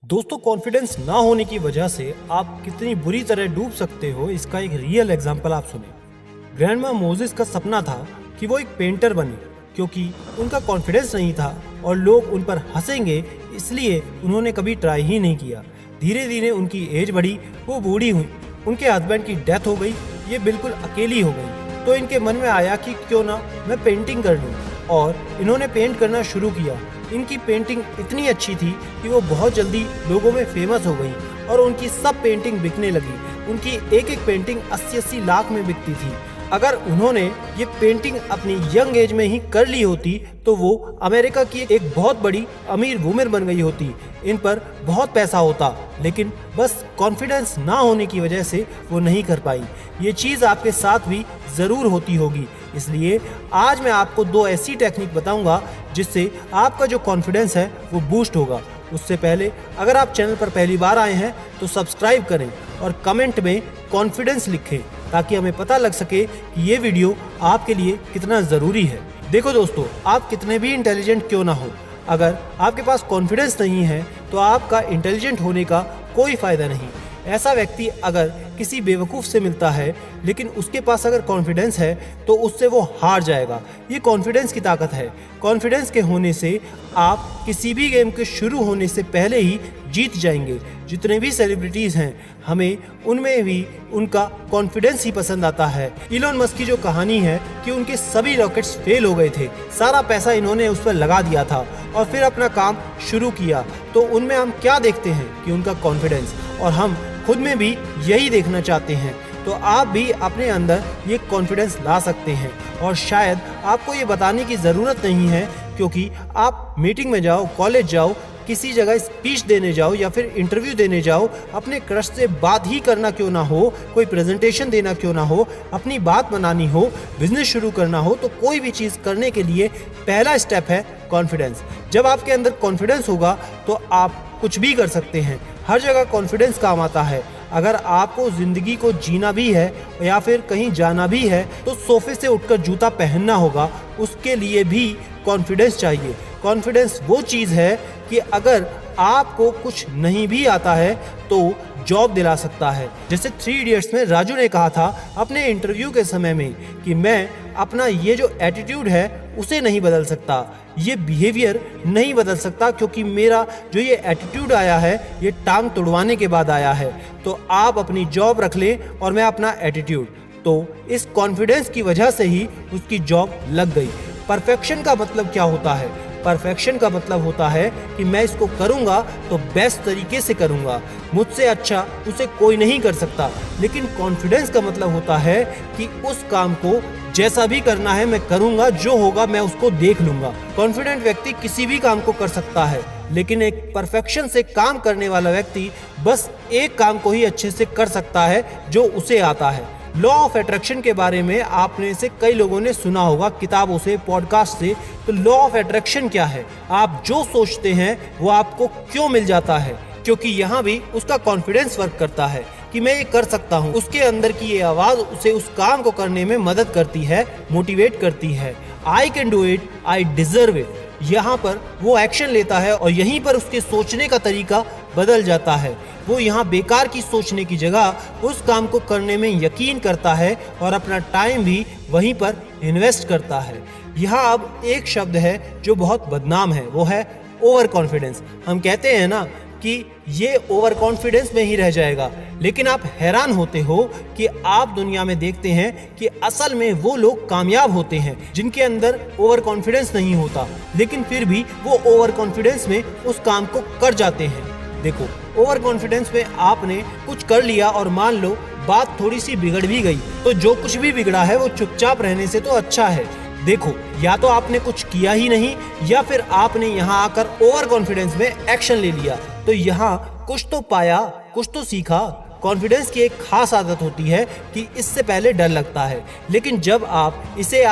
दोस्तों, कॉन्फिडेंस ना होने की वजह से आप कितनी बुरी तरह डूब सकते हो, इसका एक रियल एग्जांपल आप सुने। ग्रैंडमा मोजेस का सपना था कि वो एक पेंटर बने, क्योंकि उनका कॉन्फिडेंस नहीं था और लोग उन पर हंसेंगे, इसलिए उन्होंने कभी ट्राई ही नहीं किया। धीरे धीरे उनकी एज बढ़ी, वो बूढ़ी हुई, उनके हस्बैंड की डेथ हो गई, ये बिल्कुल अकेली हो गई। तो इनके मन में आया कि क्यों ना मैं पेंटिंग कर लूँ, और इन्होंने पेंट करना शुरू किया। इनकी पेंटिंग इतनी अच्छी थी कि वो बहुत जल्दी लोगों में फेमस हो गई और उनकी सब पेंटिंग बिकने लगी। उनकी एक एक पेंटिंग 80-80 लाख में बिकती थी। अगर उन्होंने ये पेंटिंग अपनी यंग एज में ही कर ली होती तो वो अमेरिका की एक बहुत बड़ी अमीर वुमेन बन गई होती, इन पर बहुत पैसा होता, लेकिन बस कॉन्फिडेंस ना होने की वजह से वो नहीं कर पाई। ये चीज़ आपके साथ भी ज़रूर होती होगी, इसलिए आज मैं आपको 2 ऐसी टेक्निक बताऊंगा जिससे आपका जो कॉन्फिडेंस है वो बूस्ट होगा। उससे पहले अगर आप चैनल पर पहली बार आए हैं तो सब्सक्राइब करें और कमेंट में कॉन्फिडेंस लिखें, ताकि हमें पता लग सके कि ये वीडियो आपके लिए कितना ज़रूरी है। देखो दोस्तों, आप कितने भी इंटेलिजेंट क्यों ना हो, अगर आपके पास कॉन्फिडेंस नहीं है तो आपका इंटेलिजेंट होने का कोई फ़ायदा नहीं। ऐसा व्यक्ति अगर किसी बेवकूफ़ से मिलता है लेकिन उसके पास अगर कॉन्फिडेंस है तो उससे वो हार जाएगा। ये कॉन्फिडेंस की ताकत है। कॉन्फिडेंस के होने से आप किसी भी गेम के शुरू होने से पहले ही जीत जाएंगे। जितने भी सेलिब्रिटीज़ हैं, हमें उनमें भी उनका कॉन्फिडेंस ही पसंद आता है। इलॉन मस्क की जो कहानी है कि उनके सभी रॉकेट्स फेल हो गए थे, सारा पैसा इन्होंने उस पर लगा दिया था और फिर अपना काम शुरू किया, तो उनमें हम क्या देखते हैं कि उनका कॉन्फिडेंस, और हम खुद में भी यही देखना चाहते हैं। तो आप भी अपने अंदर ये कॉन्फिडेंस ला सकते हैं, और शायद आपको ये बताने की ज़रूरत नहीं है, क्योंकि आप मीटिंग में जाओ, कॉलेज जाओ, किसी जगह स्पीच देने जाओ या फिर इंटरव्यू देने जाओ, अपने क्रश से बात ही करना क्यों ना हो, कोई प्रेजेंटेशन देना क्यों ना हो, अपनी बात बनानी हो, बिजनेस शुरू करना हो, तो कोई भी चीज़ करने के लिए पहला स्टेप है कॉन्फिडेंस। जब आपके अंदर कॉन्फिडेंस होगा तो आप कुछ भी कर सकते हैं। हर जगह कॉन्फिडेंस काम आता है। अगर आपको ज़िंदगी को जीना भी है या फिर कहीं जाना भी है तो सोफे से उठकर जूता पहनना होगा, उसके लिए भी कॉन्फिडेंस चाहिए। कॉन्फिडेंस वो चीज़ है कि अगर आपको कुछ नहीं भी आता है तो जॉब दिला सकता है। जैसे 3 इडियट्स में राजू ने कहा था अपने इंटरव्यू के समय में कि मैं अपना ये जो एटीट्यूड है उसे नहीं बदल सकता, ये बिहेवियर नहीं बदल सकता, क्योंकि मेरा जो ये एटीट्यूड आया है ये टांग तुड़वाने के बाद आया है। तो आप अपनी जॉब रख लें और मैं अपना एटीट्यूड। तो इस कॉन्फिडेंस की वजह से ही उसकी जॉब लग गई। परफेक्शन का मतलब क्या होता है? परफेक्शन का मतलब होता है कि मैं इसको करूंगा तो बेस्ट तरीके से करूंगा, मुझसे अच्छा उसे कोई नहीं कर सकता। लेकिन कॉन्फिडेंस का मतलब होता है कि उस काम को जैसा भी करना है मैं करूंगा, जो होगा मैं उसको देख लूंगा। कॉन्फिडेंट व्यक्ति किसी भी काम को कर सकता है, लेकिन एक परफेक्शन से काम करने वाला व्यक्ति बस एक काम को ही अच्छे से कर सकता है जो उसे आता है। लॉ ऑफ अट्रैक्शन के बारे में आपने से कई लोगों ने सुना होगा, किताबों से, पॉडकास्ट से। तो लॉ ऑफ अट्रैक्शन क्या है? आप जो सोचते हैं वो आपको क्यों मिल जाता है, क्योंकि यहाँ भी उसका कॉन्फिडेंस वर्क करता है कि मैं ये कर सकता हूँ। उसके अंदर की ये आवाज़ उसे उस काम को करने में मदद करती है, मोटिवेट करती है। I can do it, I deserve it. यहाँ पर वो एक्शन लेता है और यहीं पर उसके सोचने का तरीका बदल जाता है। वो यहाँ बेकार की सोचने की जगह उस काम को करने में यकीन करता है और अपना टाइम भी वहीं पर इन्वेस्ट करता है। यहाँ अब एक शब्द है जो बहुत बदनाम है, वो है ओवर कॉन्फिडेंस। हम कहते हैं ना कि ये ओवर कॉन्फिडेंस में ही रह जाएगा, लेकिन आप हैरान होते हो कि आप दुनिया में देखते हैं कि असल में वो लोग कामयाब होते हैं जिनके अंदर ओवर कॉन्फिडेंस नहीं होता, लेकिन फिर भी वो ओवर कॉन्फिडेंस में उस काम को कर जाते हैं। देखो, ओवर कॉन्फिडेंस में आपने कुछ कर लिया और मान लो बात थोड़ी सी बिगड़ भी गई, तो जो कुछ भी बिगड़ा है वो चुपचाप रहने से तो अच्छा है। देखो, या तो आपने कुछ किया ही नहीं या फिर आपने यहाँ आकर ओवर कॉन्फिडेंस में एक्शन ले लिया, तो यहाँ कुछ तो पाया, कुछ तो सीखा। कॉन्फिडेंस की एक खास आदत होती है कि इससे पहले डर लगता है, लेकिन जब आप इसे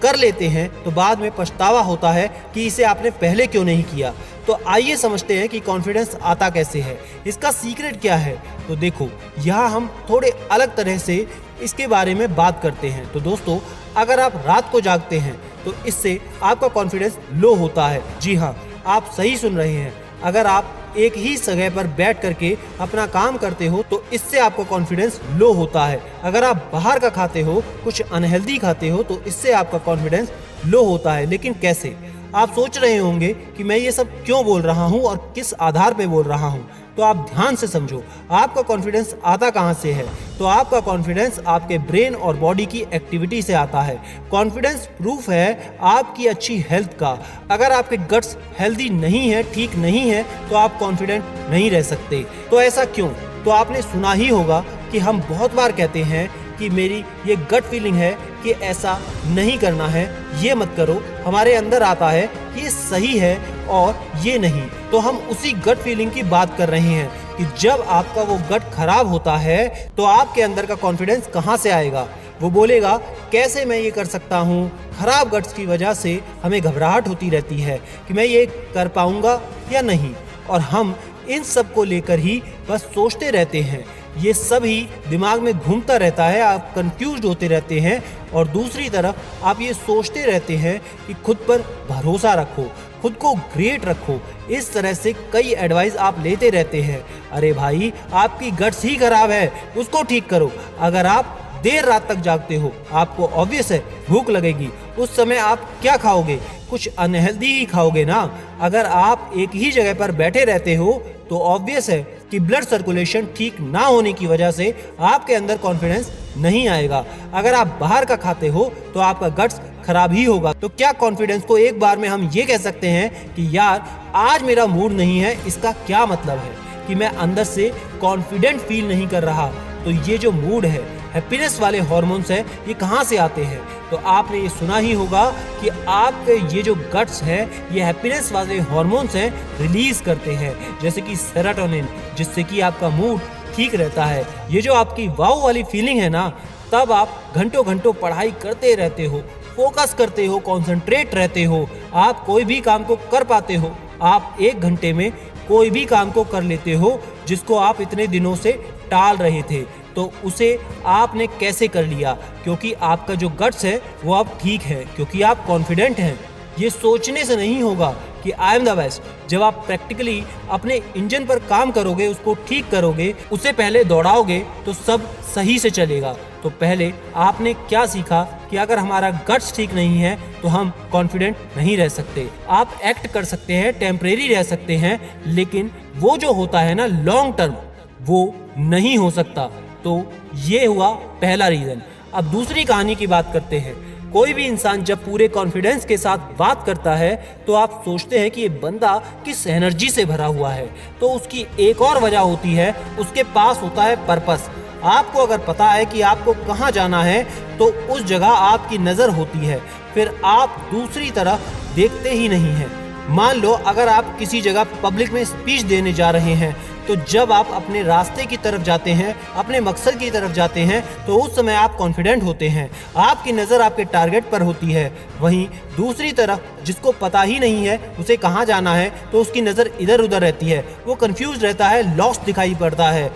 कर लेते हैं तो बाद में पछतावा होता है कि इसे आपने पहले क्यों नहीं किया। तो आइए समझते हैं कि कॉन्फिडेंस आता कैसे है, इसका सीक्रेट क्या है। तो देखो, यहाँ हम थोड़े अलग तरह से इसके बारे में बात करते हैं। तो दोस्तों, अगर आप रात को जागते हैं तो इससे आपका कॉन्फिडेंस लो होता है। जी हाँ, आप सही सुन रहे हैं। अगर आप आप एक ही जगह पर बैठ करके अपना काम करते हो तो इससे आपका कॉन्फिडेंस लो होता है। अगर आप बाहर का खाते हो, कुछ अनहेल्दी खाते हो तो इससे आपका कॉन्फिडेंस लो होता है। लेकिन कैसे? आप सोच रहे होंगे कि मैं ये सब क्यों बोल रहा हूँ और किस आधार पे बोल रहा हूँ। तो आप ध्यान से समझो, आपका कॉन्फिडेंस आता कहाँ से है? तो आपका कॉन्फिडेंस आपके ब्रेन और बॉडी की एक्टिविटी से आता है। कॉन्फिडेंस प्रूफ है आपकी अच्छी हेल्थ का। अगर आपके गट्स हेल्दी नहीं है, ठीक नहीं है, तो आप कॉन्फिडेंट नहीं रह सकते। तो ऐसा क्यों? तो आपने सुना ही होगा कि हम बहुत बार कहते हैं कि मेरी ये गट फीलिंग है कि ऐसा नहीं करना है, ये मत करो। हमारे अंदर आता है ये सही है और ये नहीं। तो हम उसी गट फीलिंग की बात कर रहे हैं कि जब आपका वो गट खराब होता है तो आपके अंदर का कॉन्फिडेंस कहाँ से आएगा? वो बोलेगा कैसे मैं ये कर सकता हूँ। खराब गट्स की वजह से हमें घबराहट होती रहती है कि मैं ये कर पाऊंगा या नहीं, और हम इन सब को लेकर ही बस सोचते रहते हैं। ये सब ही दिमाग में घूमता रहता है, आप कंफ्यूज होते रहते हैं। और दूसरी तरफ आप ये सोचते रहते हैं कि खुद पर भरोसा रखो, खुद को ग्रेट रखो। इस तरह से कई एडवाइस आप लेते रहते हैं। अरे भाई, आपकी गट्स ही खराब है, उसको ठीक करो। अगर आप देर रात तक जागते हो, आपको ऑब्वियस है भूख लगेगी। उस समय आप क्या खाओगे? कुछ अनहेल्दी ही खाओगे ना। अगर आप एक ही जगह पर बैठे रहते हो तो ऑब्वियस है कि ब्लड सर्कुलेशन ठीक ना होने की वजह से आपके अंदर कॉन्फिडेंस नहीं आएगा। अगर आप बाहर का खाते हो तो आपका गट्स खराब ही होगा। तो क्या कॉन्फिडेंस को एक बार में हम ये कह सकते हैं कि यार आज मेरा मूड नहीं है? इसका क्या मतलब है कि मैं अंदर से कॉन्फिडेंट फील नहीं कर रहा। तो ये जो मूड है, हैप्पीनेस वाले हार्मोन्स हैं, ये कहाँ से आते हैं? तो आपने ये सुना ही होगा कि आपके ये जो गट्स हैं, ये हैप्पीनेस वाले हार्मोन्स हैं, रिलीज करते हैं, जैसे कि सेरोटोनिन, जिससे कि आपका मूड ठीक रहता है। ये जो आपकी वाव वाली फीलिंग है ना, तब आप घंटों घंटों पढ़ाई करते रहते हो, फोकस करते हो, कॉन्सेंट्रेट रहते हो, आप कोई भी काम को कर पाते हो। आप 1 घंटे में कोई भी काम को कर लेते हो जिसको आप इतने दिनों से टाल रहे थे। तो उसे आपने कैसे कर लिया? क्योंकि आपका जो गट्स है वो अब ठीक है, क्योंकि आप कॉन्फिडेंट हैं। ये सोचने से नहीं होगा कि आई एम द बेस्ट। जब आप प्रैक्टिकली अपने इंजन पर काम करोगे, उसको ठीक करोगे, उसे पहले दौड़ाओगे तो सब सही से चलेगा। तो पहले आपने क्या सीखा कि अगर हमारा गट्स ठीक नहीं है तो हम कॉन्फिडेंट नहीं रह सकते। आप एक्ट कर सकते हैं, टेम्परेरी रह सकते हैं, लेकिन वो जो होता है ना लॉन्ग टर्म, वो नहीं हो सकता। तो ये हुआ पहला रीजन। अब दूसरी कहानी की बात करते हैं। कोई भी इंसान जब पूरे कॉन्फिडेंस के साथ बात करता है तो आप सोचते हैं कि ये बंदा किस एनर्जी से भरा हुआ है। तो उसकी एक और वजह होती है, उसके पास होता है पर्पस। आपको अगर पता है कि आपको कहाँ जाना है तो उस जगह आपकी नज़र होती है, फिर आप दूसरी तरफ देखते ही नहीं हैं। मान लो अगर आप किसी जगह पब्लिक में स्पीच देने जा रहे हैं, तो जब आप अपने रास्ते की तरफ जाते हैं, अपने मकसद की तरफ जाते हैं, तो उस समय आप कॉन्फिडेंट होते हैं, आपकी नज़र आपके टारगेट पर होती है। वहीं दूसरी तरफ जिसको पता ही नहीं है उसे कहाँ जाना है, तो उसकी नज़र इधर उधर रहती है, वो कंफ्यूज रहता है, लॉस्ट दिखाई पड़ता है।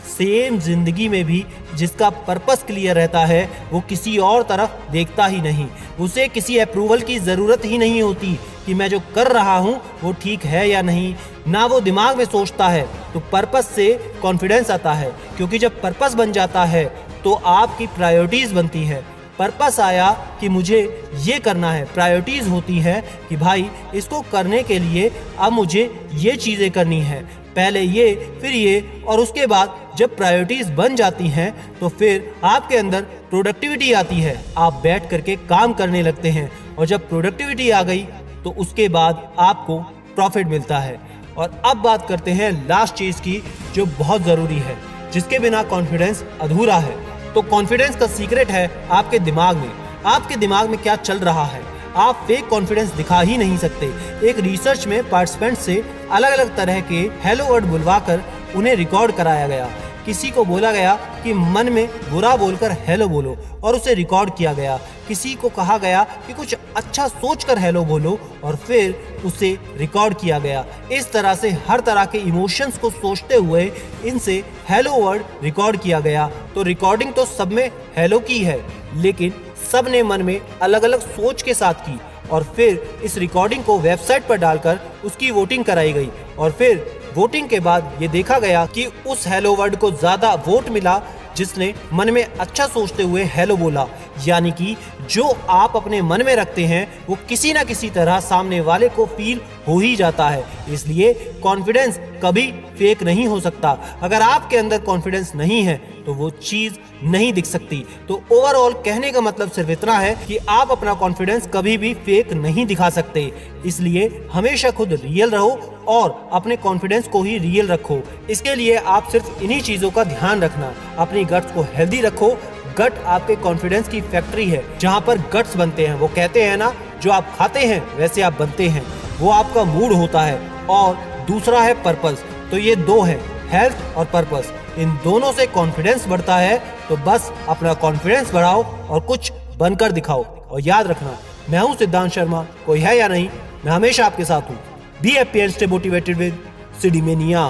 सेम जिंदगी में भी जिसका पर्पस क्लियर रहता है वो किसी और तरफ देखता ही नहीं। उसे किसी अप्रूवल की ज़रूरत ही नहीं होती कि मैं जो कर रहा हूँ वो ठीक है या नहीं, ना वो दिमाग में सोचता है। तो पर्पस से कॉन्फिडेंस आता है, क्योंकि जब पर्पस बन जाता है तो आपकी प्रायोरिटीज़ बनती है। पर्पस आया कि मुझे ये करना है, प्रायोरिटीज़ होती है कि भाई इसको करने के लिए अब मुझे ये चीज़ें करनी है, पहले ये फिर ये, और उसके बाद जब प्रायोरिटीज़ बन जाती हैं तो फिर आपके अंदर प्रोडक्टिविटी आती है, आप बैठ करके काम करने लगते हैं, और जब प्रोडक्टिविटी आ गई तो उसके बाद आपको प्रॉफिट मिलता है। और अब बात करते हैं लास्ट चीज़ की जो बहुत ज़रूरी है, जिसके बिना कॉन्फिडेंस अधूरा है। तो कॉन्फिडेंस का सीक्रेट है आपके दिमाग में। आपके दिमाग में क्या चल रहा है, आप फेक कॉन्फिडेंस दिखा ही नहीं सकते। एक रिसर्च में पार्टिसिपेंट से अलग अलग तरह के हेलो वर्ड बुलवाकर उन्हें रिकॉर्ड कराया गया। किसी को बोला गया कि मन में बुरा बोलकर हेलो बोलो और उसे रिकॉर्ड किया गया। किसी को कहा गया कि कुछ अच्छा सोचकर हेलो बोलो और फिर उसे रिकॉर्ड किया गया। इस तरह से हर तरह के इमोशंस को सोचते हुए इनसे हेलो वर्ड रिकॉर्ड किया गया। तो रिकॉर्डिंग तो सब में हेलो की है, लेकिन सब ने मन में अलग अलग सोच के साथ की, और फिर इस रिकॉर्डिंग को वेबसाइट पर डालकर उसकी वोटिंग कराई गई, और फिर वोटिंग के बाद ये देखा गया कि उस हेलो वर्ड को ज्यादा वोट मिला जिसने मन में अच्छा सोचते हुए हेलो बोला। यानी कि जो आप अपने मन में रखते हैं वो किसी ना किसी तरह सामने वाले को फील हो ही जाता है। इसलिए कॉन्फिडेंस कभी फेक नहीं हो सकता। अगर आपके अंदर कॉन्फिडेंस नहीं है तो वो चीज नहीं दिख सकती। तो ओवरऑल कहने का मतलब सिर्फ इतना है कि आप अपना कॉन्फिडेंस कभी भी फेक नहीं दिखा सकते। इसलिए हमेशा खुद रियल रहो और अपने कॉन्फिडेंस को ही रियल रखो। इसके लिए आप सिर्फ इन्हीं चीजों का ध्यान रखना। अपनी गट्स को हेल्दी रखो। गट आपके कॉन्फिडेंस की फैक्ट्री है जहाँ पर गट्स बनते हैं। वो कहते हैं ना, जो आप खाते हैं वैसे आप बनते हैं। वो आपका मूड होता है। और दूसरा है पर्पस। तो ये दो है, हेल्थ और पर्पस। इन दोनों से कॉन्फिडेंस बढ़ता है। तो बस अपना कॉन्फिडेंस बढ़ाओ और कुछ बनकर दिखाओ। और याद रखना, मैं हूँ सिद्धांत शर्मा। कोई है या नहीं, मैं हमेशा आपके साथ हूँ। Be happy and stay motivated with सिडीमेनिया।